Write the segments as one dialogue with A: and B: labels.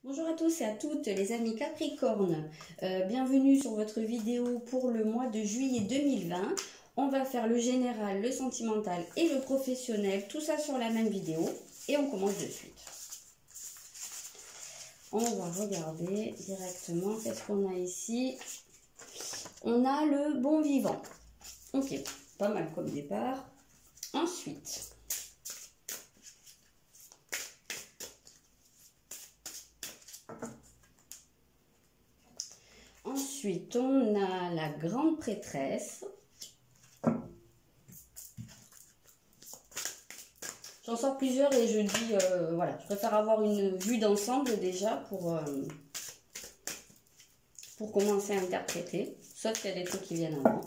A: Bonjour à tous et à toutes les amis Capricorne, bienvenue sur votre vidéo pour le mois de juillet 2020. On va faire le général, le sentimental et le professionnel, tout ça sur la même vidéo et on commence de suite. On va regarder directement qu'est-ce qu'on a ici. On a le bon vivant, ok, pas mal comme départ. Ensuite, on a la grande prêtresse. J'en sors plusieurs et je dis, voilà, je préfère avoir une vue d'ensemble déjà pour commencer à interpréter, sauf qu'il y a des trucs qui viennent avant.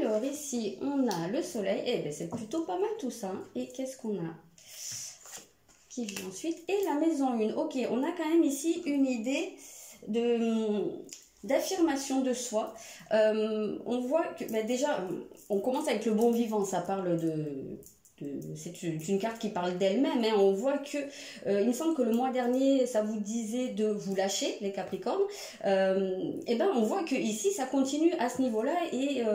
A: Alors ici, on a le soleil, et bien c'est plutôt pas mal tout ça. Hein. Et qu'est-ce qu'on a qui vient ensuite? Et la maison 1. Ok, on a quand même ici une idée d'affirmation de soi. On voit que bah déjà, on commence avec le bon vivant, ça parle c'est une carte qui parle d'elle-même. Hein. On voit que, il me semble que le mois dernier, ça vous disait de vous lâcher, les Capricornes. Et ben, on voit que ici, ça continue à ce niveau-là et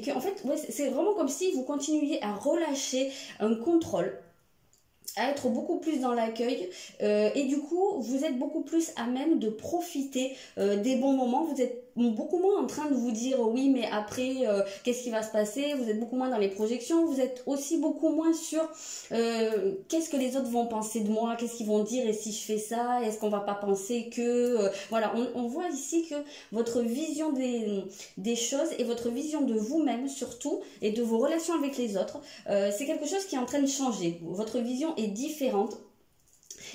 A: que en fait, ouais, c'est vraiment comme si vous continuiez à relâcher un contrôle, à être beaucoup plus dans l'accueil et du coup vous êtes beaucoup plus à même de profiter des bons moments. Vous êtes beaucoup moins en train de vous dire oui mais après qu'est-ce qui va se passer. Vous êtes beaucoup moins dans les projections, vous êtes aussi beaucoup moins sur qu'est-ce que les autres vont penser de moi, qu'est-ce qu'ils vont dire et si je fais ça, est-ce qu'on va pas penser que voilà, on voit ici que votre vision des choses et votre vision de vous-même surtout et de vos relations avec les autres, c'est quelque chose qui est en train de changer. Votre vision est différente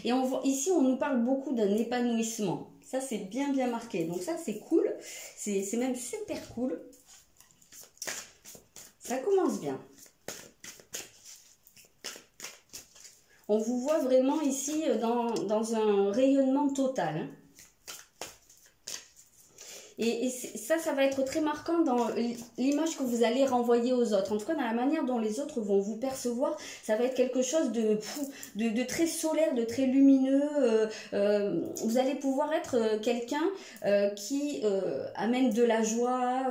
A: et on voit ici on nous parle beaucoup d'un épanouissement. Ça c'est bien marqué, donc ça c'est cool, c'est même super cool. Ça commence bien. On vous voit vraiment ici dans un rayonnement total. Hein. Et ça va être très marquant dans l'image que vous allez renvoyer aux autres. En tout cas, dans la manière dont les autres vont vous percevoir, ça va être quelque chose de très solaire, de très lumineux. Vous allez pouvoir être quelqu'un qui amène de la joie,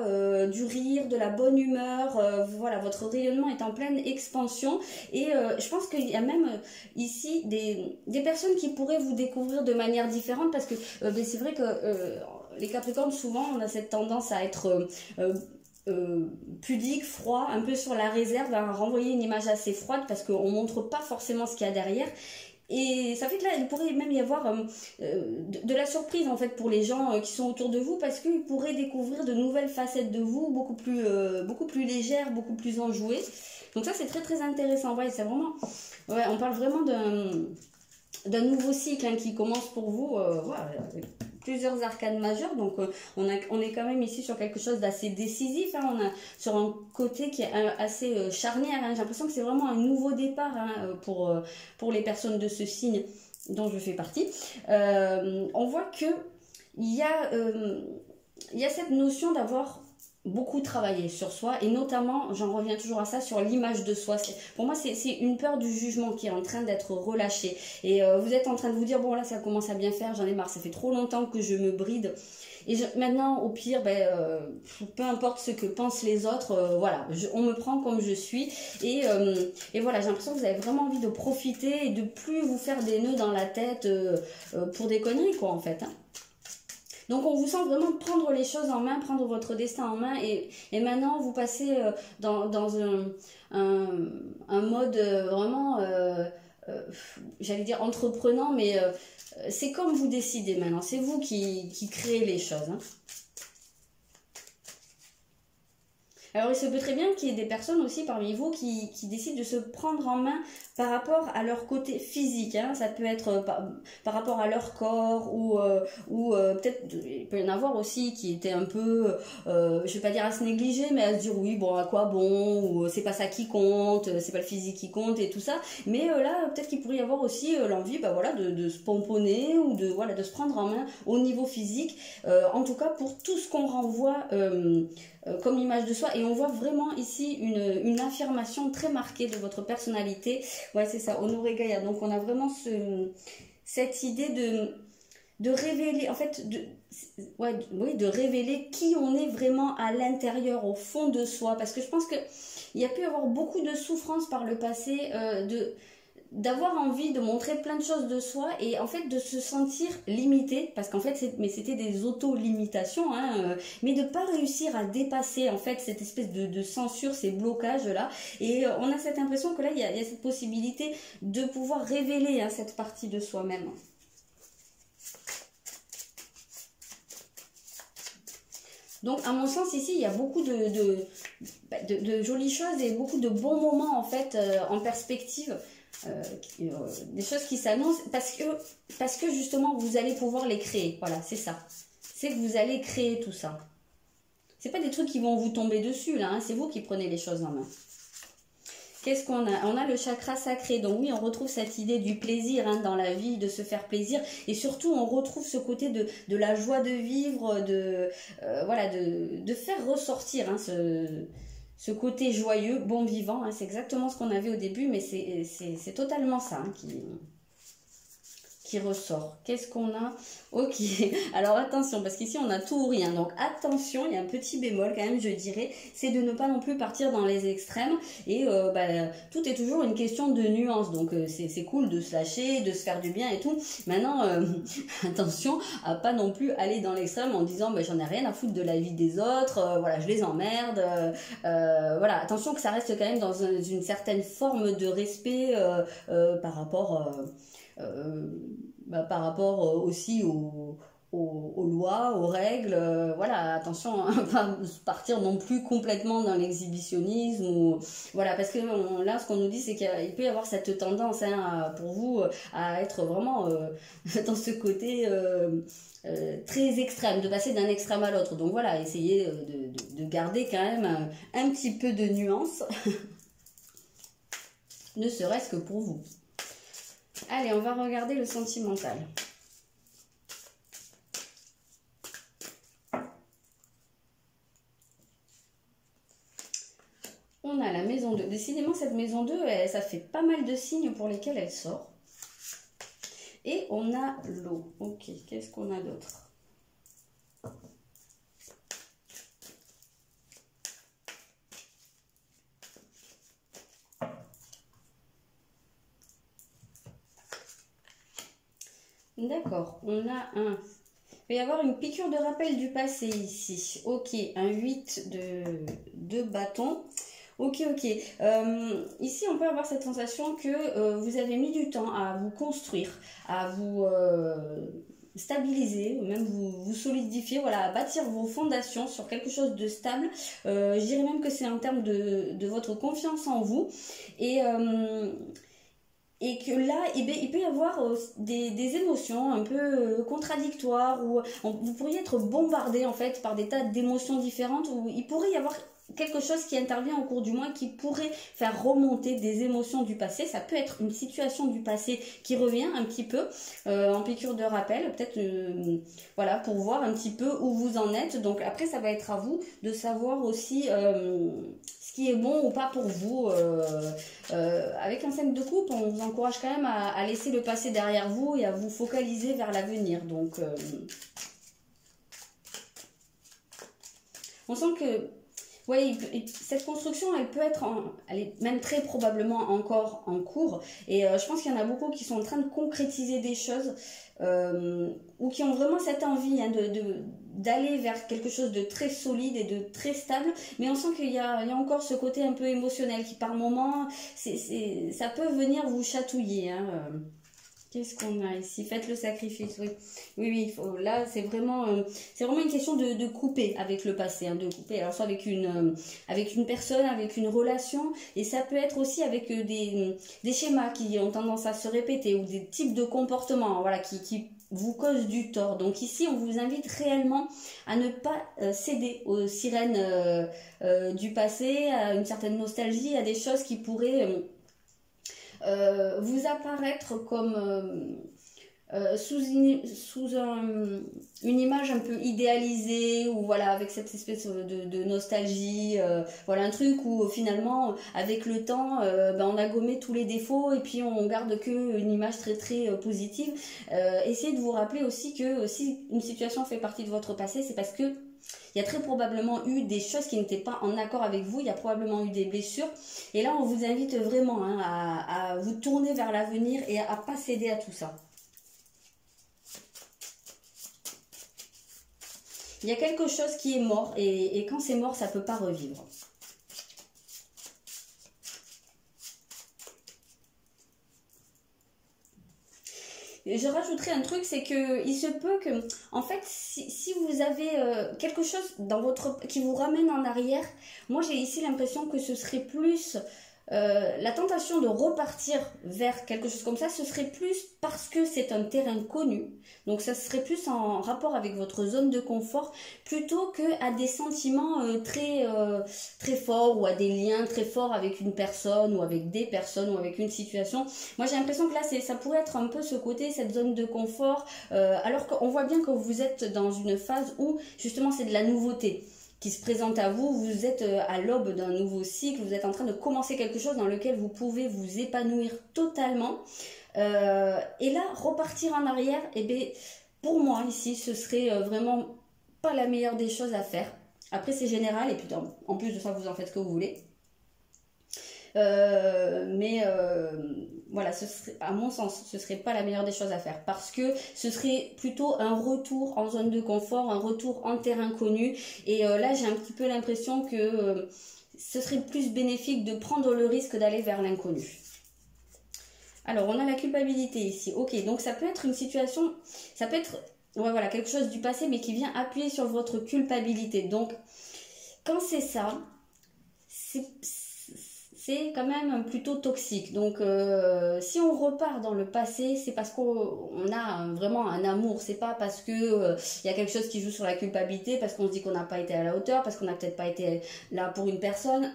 A: du rire, de la bonne humeur. Voilà, votre rayonnement est en pleine expansion. Et je pense qu'il y a même ici des personnes qui pourraient vous découvrir de manière différente parce que c'est vrai que... les Capricornes, souvent, on a cette tendance à être pudique, froid, un peu sur la réserve, à renvoyer une image assez froide parce qu'on ne montre pas forcément ce qu'il y a derrière. Et ça fait que là, il pourrait même y avoir de la surprise en fait pour les gens qui sont autour de vous parce qu'ils pourraient découvrir de nouvelles facettes de vous, beaucoup plus légères, beaucoup plus enjouées. Donc ça, c'est très intéressant. Ouais, c'est vraiment, ouais, on parle vraiment d'un nouveau cycle hein, qui commence pour vous. Voilà, plusieurs arcanes majeures, donc on est quand même ici sur quelque chose d'assez décisif, hein, on a sur un côté qui est assez charnière, hein, j'ai l'impression que c'est vraiment un nouveau départ hein, pour les personnes de ce signe dont je fais partie. On voit que il y a cette notion d'avoir beaucoup travaillé sur soi et notamment, j'en reviens toujours à ça, sur l'image de soi. Pour moi, c'est une peur du jugement qui est en train d'être relâchée et vous êtes en train de vous dire, bon là ça commence à bien faire, j'en ai marre, ça fait trop longtemps que je me bride et maintenant au pire, peu importe ce que pensent les autres, voilà, on me prend comme je suis et voilà, j'ai l'impression que vous avez vraiment envie de profiter et de plus vous faire des nœuds dans la tête pour des conneries quoi en fait, hein. Donc on vous sent vraiment prendre les choses en main, prendre votre destin en main et maintenant vous passez dans un mode vraiment, j'allais dire entreprenant, mais c'est comme vous décidez maintenant, c'est vous qui créez les choses. Hein. Alors il se peut très bien qu'il y ait des personnes aussi parmi vous qui décident de se prendre en main par rapport à leur côté physique, hein. Ça peut être par rapport à leur corps ou peut-être il peut y en avoir aussi qui étaient un peu, je vais pas dire à se négliger, mais à se dire oui bon à quoi bon, ou c'est pas ça qui compte, c'est pas le physique qui compte et tout ça, mais là peut-être qu'il pourrait y avoir aussi l'envie voilà, de se pomponner ou de se prendre en main au niveau physique, en tout cas pour tout ce qu'on renvoie comme image de soi, et on voit vraiment ici une affirmation très marquée de votre personnalité Ouais, c'est ça, Honoré Gaïa. Donc on a vraiment cette idée de révéler, en fait, ouais, oui, de révéler qui on est vraiment à l'intérieur, au fond de soi. Parce que je pense que il y a pu y avoir beaucoup de souffrance par le passé, d'avoir envie de montrer plein de choses de soi et en fait de se sentir limité parce qu'en fait mais c'était des auto-limitations hein, mais de pas réussir à dépasser en fait cette espèce de censure, ces blocages là et on a cette impression que là il y a cette possibilité de pouvoir révéler hein, cette partie de soi-même. Donc, à mon sens, ici, il y a beaucoup de jolies choses et beaucoup de bons moments, en fait, en perspective. Des choses qui s'annoncent parce que, justement, vous allez pouvoir les créer. Voilà, c'est ça. C'est que vous allez créer tout ça. C'est pas des trucs qui vont vous tomber dessus, là. Hein, c'est vous qui prenez les choses en main. Qu'est-ce qu'on a? On a le chakra sacré. Donc oui, on retrouve cette idée du plaisir hein, dans la vie, de se faire plaisir. Et surtout, on retrouve ce côté de la joie de vivre, voilà, de faire ressortir hein, ce côté joyeux, bon vivant. Hein, c'est exactement ce qu'on avait au début, mais c'est totalement ça hein, qui ressort. Qu'est-ce qu'on a? Ok, alors attention, parce qu'ici on a tout ou rien. Donc attention, il y a un petit bémol quand même, je dirais, c'est de ne pas non plus partir dans les extrêmes. Et tout est toujours une question de nuance. Donc c'est cool de se lâcher, de se faire du bien et tout. Maintenant, attention à pas non plus aller dans l'extrême en disant j'en ai rien à foutre de la vie des autres, voilà, je les emmerde. Voilà, attention que ça reste quand même dans une certaine forme de respect par rapport... par rapport aussi aux lois, aux règles, voilà, attention à ne pas partir non plus complètement dans l'exhibitionnisme, ou, voilà, parce que là, ce qu'on nous dit, c'est qu'il peut y avoir cette tendance hein, pour vous à être vraiment dans ce côté très extrême, de passer d'un extrême à l'autre. Donc voilà, essayez de garder quand même un petit peu de nuance, ne serait-ce que pour vous. Allez, on va regarder le sentimental. On a la maison 2. Décidément, cette maison 2, ça fait pas mal de signes pour lesquels elle sort. Et on a l'eau. Ok, qu'est-ce qu'on a d'autre? D'accord, on a un... Il va y avoir une piqûre de rappel du passé ici. Ok, un 8 de bâton. Ok. Ici, on peut avoir cette sensation que vous avez mis du temps à vous construire, à vous stabiliser, même vous solidifier, voilà, à bâtir vos fondations sur quelque chose de stable. Je dirais même que c'est en termes de votre confiance en vous. Et que là, il peut y avoir des émotions un peu contradictoires, où vous pourriez être bombardé en fait par des tas d'émotions différentes, où il pourrait y avoir quelque chose qui intervient au cours du mois qui pourrait faire remonter des émotions du passé. Ça peut être une situation du passé qui revient un petit peu en piqûre de rappel, peut-être voilà, pour voir un petit peu où vous en êtes. Donc après, ça va être à vous de savoir aussi ce qui est bon ou pas pour vous. Avec un 5 de coupe, on vous encourage quand même à laisser le passé derrière vous et à vous focaliser vers l'avenir. Donc on sent que oui, cette construction, elle peut être, elle est même très probablement encore en cours. Et je pense qu'il y en a beaucoup qui sont en train de concrétiser des choses ou qui ont vraiment cette envie hein, d'aller vers quelque chose de très solide et de très stable. Mais on sent qu'il y a encore ce côté un peu émotionnel qui, par moment, ça peut venir vous chatouiller. Hein. Qu'est-ce qu'on a ici? Faites le sacrifice, oui. Oui, là, c'est vraiment une question de couper avec le passé, hein, de couper. Alors, soit avec une personne, avec une relation, et ça peut être aussi avec des schémas qui ont tendance à se répéter, ou des types de comportements, voilà, qui vous causent du tort. Donc ici, on vous invite réellement à ne pas céder aux sirènes du passé, à une certaine nostalgie, à des choses qui pourraient... vous apparaître comme une image un peu idéalisée, ou voilà, avec cette espèce de nostalgie, voilà, un truc où finalement avec le temps on a gommé tous les défauts et puis on garde que une image très très positive. Essayez de vous rappeler aussi que si une situation fait partie de votre passé, c'est parce que il y a très probablement eu des choses qui n'étaient pas en accord avec vous, il y a probablement eu des blessures. Et là, on vous invite vraiment à vous tourner vers l'avenir et à ne pas céder à tout ça. Il y a quelque chose qui est mort et quand c'est mort, ça ne peut pas revivre. Je rajouterai un truc, c'est que il se peut que, en fait, si vous avez quelque chose dans votre qui vous ramène en arrière, moi j'ai ici l'impression que ce serait plus la tentation de repartir vers quelque chose comme ça, ce serait plus parce que c'est un terrain connu. Donc ça serait plus en rapport avec votre zone de confort plutôt que à des sentiments très forts ou à des liens très forts avec une personne ou avec des personnes ou avec une situation. Moi j'ai l'impression que là ça pourrait être un peu ce côté, cette zone de confort, alors qu'on voit bien que vous êtes dans une phase où justement c'est de la nouveauté qui se présente à vous, vous êtes à l'aube d'un nouveau cycle, vous êtes en train de commencer quelque chose dans lequel vous pouvez vous épanouir totalement. Et là, repartir en arrière, eh bien, pour moi ici, ce serait vraiment pas la meilleure des choses à faire. Après, c'est général, et puis en plus de ça, vous en faites ce que vous voulez. Voilà, ce serait, à mon sens, ce serait pas la meilleure des choses à faire parce que ce serait plutôt un retour en zone de confort, un retour en terrain connu. Et là, j'ai un petit peu l'impression que ce serait plus bénéfique de prendre le risque d'aller vers l'inconnu. Alors, on a la culpabilité ici. Ok, donc ça peut être une situation, ça peut être voilà, quelque chose du passé, mais qui vient appuyer sur votre culpabilité. Donc, quand c'est ça, c'est quand même plutôt toxique. Donc si on repart dans le passé, c'est parce qu'on a vraiment un amour. C'est pas parce que y a quelque chose qui joue sur la culpabilité, parce qu'on se dit qu'on n'a pas été à la hauteur, parce qu'on n'a peut-être pas été là pour une personne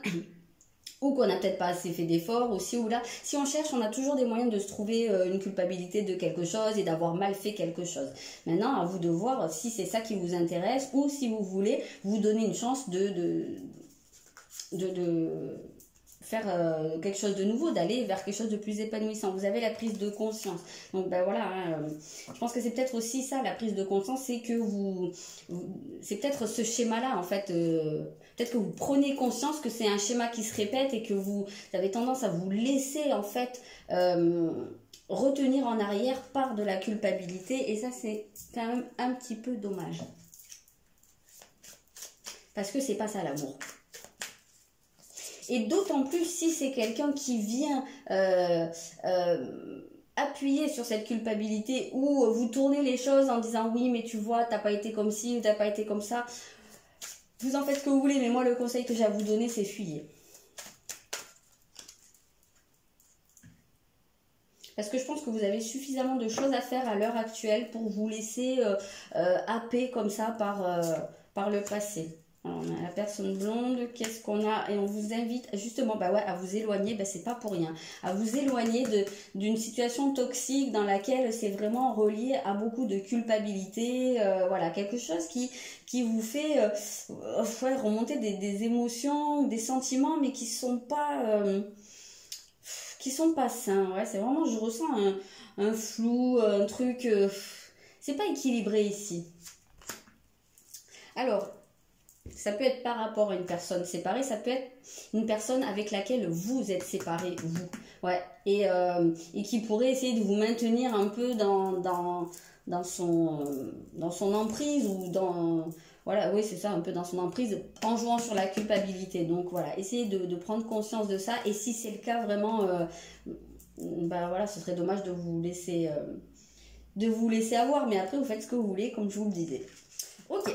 A: ou qu'on n'a peut-être pas assez fait d'efforts, ou ci ou là. Si on cherche, on a toujours des moyens de se trouver une culpabilité de quelque chose et d'avoir mal fait quelque chose. Maintenant, à vous de voir si c'est ça qui vous intéresse ou si vous voulez vous donner une chance de faire quelque chose de nouveau, d'aller vers quelque chose de plus épanouissant. Vous avez la prise de conscience. Donc ben voilà, je pense que c'est peut-être aussi ça, la prise de conscience, c'est que c'est peut-être ce schéma-là en fait. Peut-être que vous prenez conscience que c'est un schéma qui se répète et que vous avez tendance à vous laisser en fait retenir en arrière par de la culpabilité, et ça c'est quand même un petit peu dommage. Parce que c'est pas ça l'amour. Et d'autant plus si c'est quelqu'un qui vient appuyer sur cette culpabilité, ou vous tournez les choses en disant oui mais tu vois t'as pas été comme ci ou t'as pas été comme ça. Vous en faites ce que vous voulez, mais moi le conseil que j'ai à vous donner c'est fuyez. Parce que je pense que vous avez suffisamment de choses à faire à l'heure actuelle pour vous laisser happer comme ça par le passé. Alors, on a la personne blonde, qu'est-ce qu'on a? Et on vous invite justement à vous éloigner, c'est pas pour rien, à vous éloigner d'une situation toxique dans laquelle c'est vraiment relié à beaucoup de culpabilité, voilà, quelque chose qui vous fait remonter des émotions, des sentiments, mais qui sont pas sains. Ouais, c'est vraiment, je ressens un flou, un truc, c'est pas équilibré ici. Alors, ça peut être par rapport à une personne séparée, ça peut être une personne avec laquelle vous êtes séparés, vous. Ouais. Et qui pourrait essayer de vous maintenir un peu dans son emprise, ou dans... Voilà, oui, c'est ça, un peu dans son emprise, en jouant sur la culpabilité. Donc voilà, essayez de prendre conscience de ça. Et si c'est le cas, vraiment, voilà, ce serait dommage de vous laisser avoir. Mais après, vous faites ce que vous voulez, comme je vous le disais. Ok.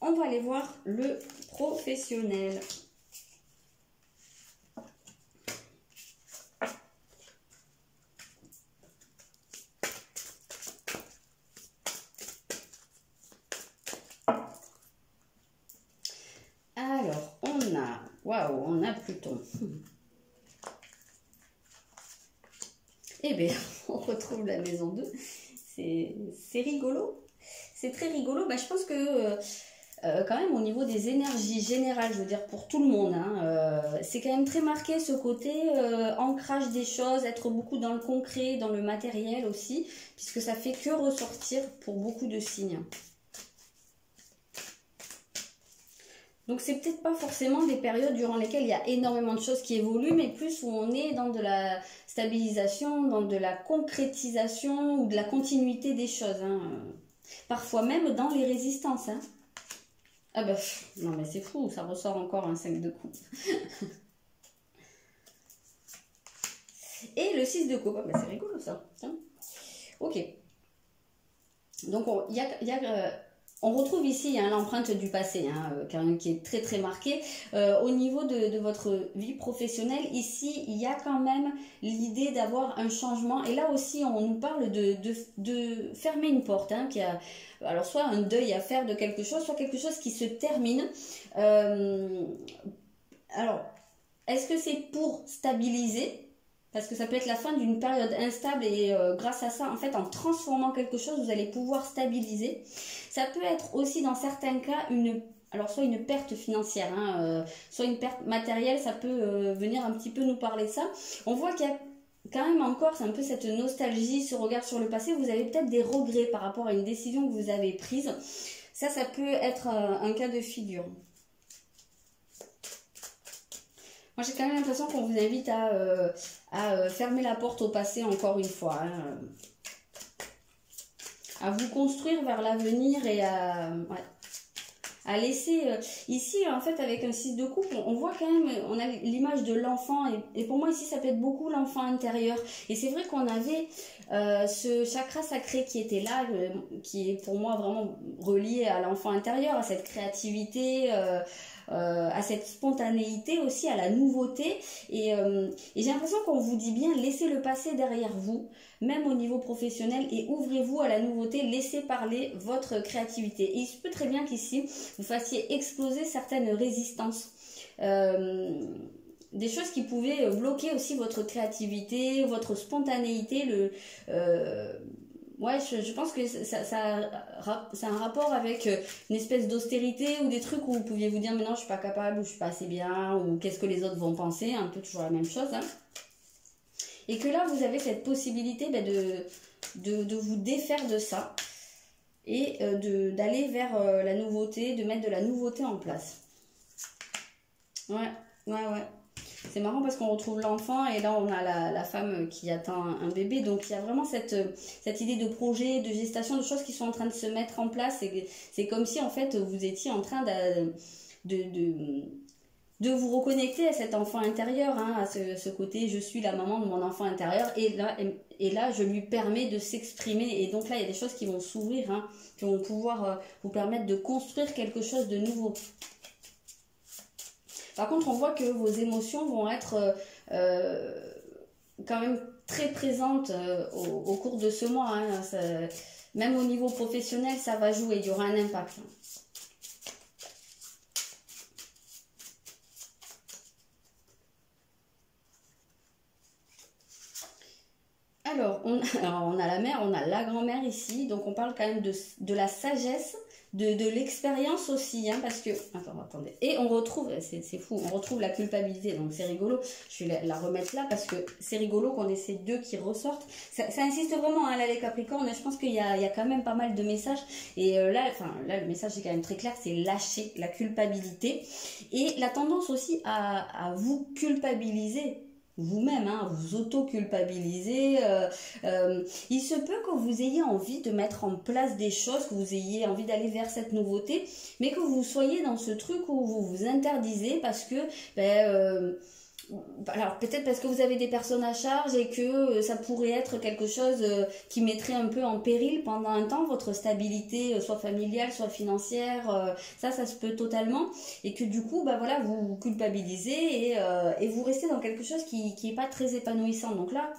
A: On va aller voir le professionnel. Alors, on a Pluton. Eh bien, on retrouve la maison 2. c'est rigolo. C'est très rigolo. Bah, je pense que quand même au niveau des énergies générales, je veux dire pour tout le monde, hein, c'est quand même très marqué ce côté ancrage des choses, être beaucoup dans le concret, dans le matériel aussi, puisque ça fait que ressortir pour beaucoup de signes. Donc c'est peut-être pas forcément des périodes durant lesquelles il y a énormément de choses qui évoluent, mais plus où on est dans de la stabilisation, dans de la concrétisation ou de la continuité des choses, hein. Parfois même dans les résistances, hein. Ah bah, non mais c'est fou, ça ressort encore un 5 de coupe. Et le 6 de coupe, ah bah c'est rigolo ça. Tiens. Ok. Donc on retrouve ici hein, l'empreinte du passé, hein, qui est très très marquée. Au niveau de votre vie professionnelle, ici, il y a quand même l'idée d'avoir un changement. Et là aussi, on nous parle de fermer une porte, hein, alors soit un deuil à faire de quelque chose, soit quelque chose qui se termine. Alors, est-ce que c'est pour stabiliser ? Parce que ça peut être la fin d'une période instable et grâce à ça, en fait, en transformant quelque chose, vous allez pouvoir stabiliser. Ça peut être aussi dans certains cas alors soit une perte financière, hein, soit une perte matérielle, ça peut venir un petit peu nous parler de ça. On voit qu'il y a quand même encore, c'est un peu cette nostalgie, ce regard sur le passé. Vous avez peut-être des regrets par rapport à une décision que vous avez prise. Ça peut être un cas de figure. Moi, j'ai quand même l'impression qu'on vous invite à fermer la porte au passé encore une fois. Hein. À vous construire vers l'avenir et à laisser... ici, en fait, avec un 6 de coupe, on voit quand même, on a l'image de l'enfant. Et pour moi, ici, ça peut être beaucoup l'enfant intérieur. Et c'est vrai qu'on avait ce chakra sacré qui était là, qui est pour moi vraiment relié à l'enfant intérieur, à cette créativité... à cette spontanéité aussi, à la nouveauté et j'ai l'impression qu'on vous dit bien laissez le passé derrière vous, même au niveau professionnel, et ouvrez-vous à la nouveauté, laissez parler votre créativité. Et il se peut très bien qu'ici vous fassiez exploser certaines résistances, des choses qui pouvaient bloquer aussi votre créativité, votre spontanéité, ouais, je pense que ça a un rapport avec une espèce d'austérité ou des trucs où vous pouviez vous dire mais non je suis pas capable, ou je suis pas assez bien, ou qu'est-ce que les autres vont penser, un peu toujours la même chose, hein. Et que là vous avez cette possibilité de vous défaire de ça et d'aller vers la nouveauté, de mettre de la nouveauté en place. Ouais. C'est marrant parce qu'on retrouve l'enfant et là on a la femme qui attend un bébé. Donc il y a vraiment cette idée de projet, de gestation, de choses qui sont en train de se mettre en place. C'est comme si en fait vous étiez en train de vous reconnecter à cet enfant intérieur, hein, à ce côté je suis la maman de mon enfant intérieur et là je lui permets de s'exprimer. Et donc là il y a des choses qui vont s'ouvrir, hein, qui vont pouvoir vous permettre de construire quelque chose de nouveau. Par contre, on voit que vos émotions vont être quand même très présentes au cours de ce mois, hein. Même au niveau professionnel, ça va jouer, il y aura un impact. Alors, on a la mère, on a la grand-mère ici, donc on parle quand même de la sagesse, de l'expérience aussi, hein, parce que... Attendez. Et on retrouve, c'est fou, on retrouve la culpabilité, donc c'est rigolo. Je vais la remettre là parce que c'est rigolo qu'on ait ces deux qui ressortent. Ça insiste vraiment, hein, là les Capricornes, je pense qu'il y a quand même pas mal de messages. Et là, le message est quand même très clair, c'est lâcher la culpabilité. Et la tendance aussi à vous culpabiliser vous-même, hein, vous auto-culpabiliser. Il se peut que vous ayez envie de mettre en place des choses, que vous ayez envie d'aller vers cette nouveauté, mais que vous soyez dans ce truc où vous vous interdisez parce que alors peut-être parce que vous avez des personnes à charge et que ça pourrait être quelque chose qui mettrait un peu en péril pendant un temps votre stabilité, soit familiale, soit financière, ça se peut totalement, et que du coup voilà, vous vous culpabilisez et vous restez dans quelque chose qui est pas très épanouissant. Donc là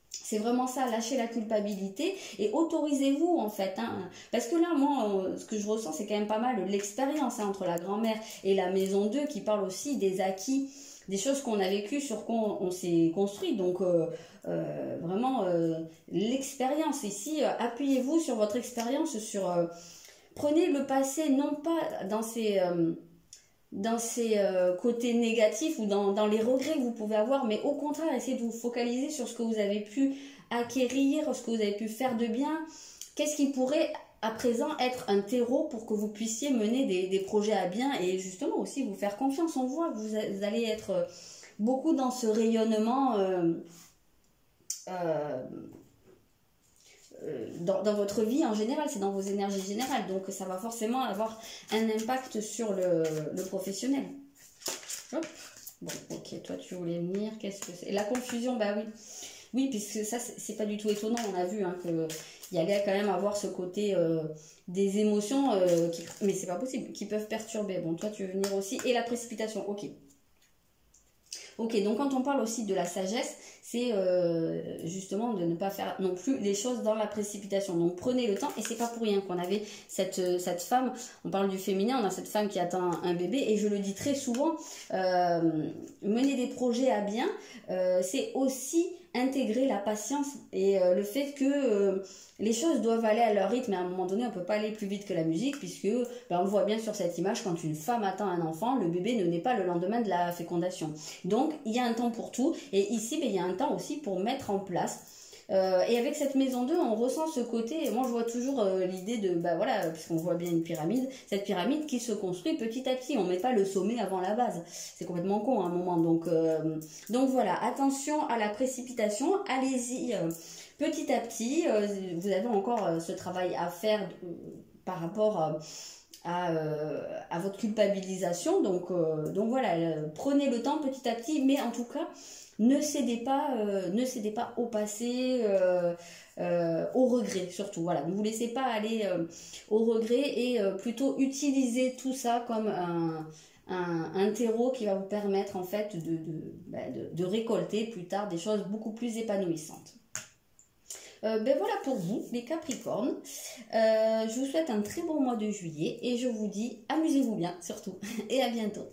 A: c'est vraiment ça, lâcher la culpabilité et autorisez-vous en fait, hein. Parce que là moi ce que je ressens c'est quand même pas mal l'expérience, hein, entre la grand-mère et la maison 2 qui parle aussi des acquis, des choses qu'on a vécues, sur quoi on s'est construit. Donc vraiment l'expérience. Ici, appuyez-vous sur votre expérience, prenez le passé non pas dans ses côtés négatifs ou dans les regrets que vous pouvez avoir, mais au contraire, essayez de vous focaliser sur ce que vous avez pu acquérir, ce que vous avez pu faire de bien. Qu'est-ce qui pourrait à présent être un terreau pour que vous puissiez mener des projets à bien et justement aussi vous faire confiance. On voit que vous allez être beaucoup dans ce rayonnement dans votre vie en général, c'est dans vos énergies générales, donc ça va forcément avoir un impact sur le professionnel. Hop. Bon, ok, toi tu voulais venir, qu'est-ce que c'est? La confusion, bah oui. Oui, puisque ça, c'est pas du tout étonnant, on a vu hein, qu'il y allait quand même avoir ce côté des émotions, mais c'est pas possible, qui peuvent perturber. Bon, toi tu veux venir aussi, et la précipitation, ok. Ok, donc quand on parle aussi de la sagesse, c'est justement de ne pas faire non plus les choses dans la précipitation. Donc prenez le temps, et c'est pas pour rien qu'on avait cette femme, on parle du féminin, on a cette femme qui attend un bébé, et je le dis très souvent, mener des projets à bien, c'est aussi intégrer la patience et le fait que les choses doivent aller à leur rythme, et à un moment donné on ne peut pas aller plus vite que la musique, puisque on le voit bien sur cette image, quand une femme attend un enfant, le bébé ne naît pas le lendemain de la fécondation. Donc il y a un temps pour tout, et ici il y a un temps aussi pour mettre en place. Et avec cette maison 2, on ressent ce côté, et moi je vois toujours l'idée de, bah voilà, puisqu'on voit bien une pyramide, cette pyramide qui se construit petit à petit, on ne met pas le sommet avant la base, c'est complètement con à un moment, donc voilà, attention à la précipitation, allez-y petit à petit, vous avez encore ce travail à faire par rapport à votre culpabilisation, donc voilà, prenez le temps petit à petit, mais en tout cas, ne cédez pas au passé, au regret surtout. Voilà, ne vous laissez pas aller au regret et plutôt utilisez tout ça comme un terreau qui va vous permettre en fait de récolter plus tard des choses beaucoup plus épanouissantes. Ben voilà pour vous, les Capricornes. Je vous souhaite un très bon mois de juillet et je vous dis amusez-vous bien surtout et à bientôt.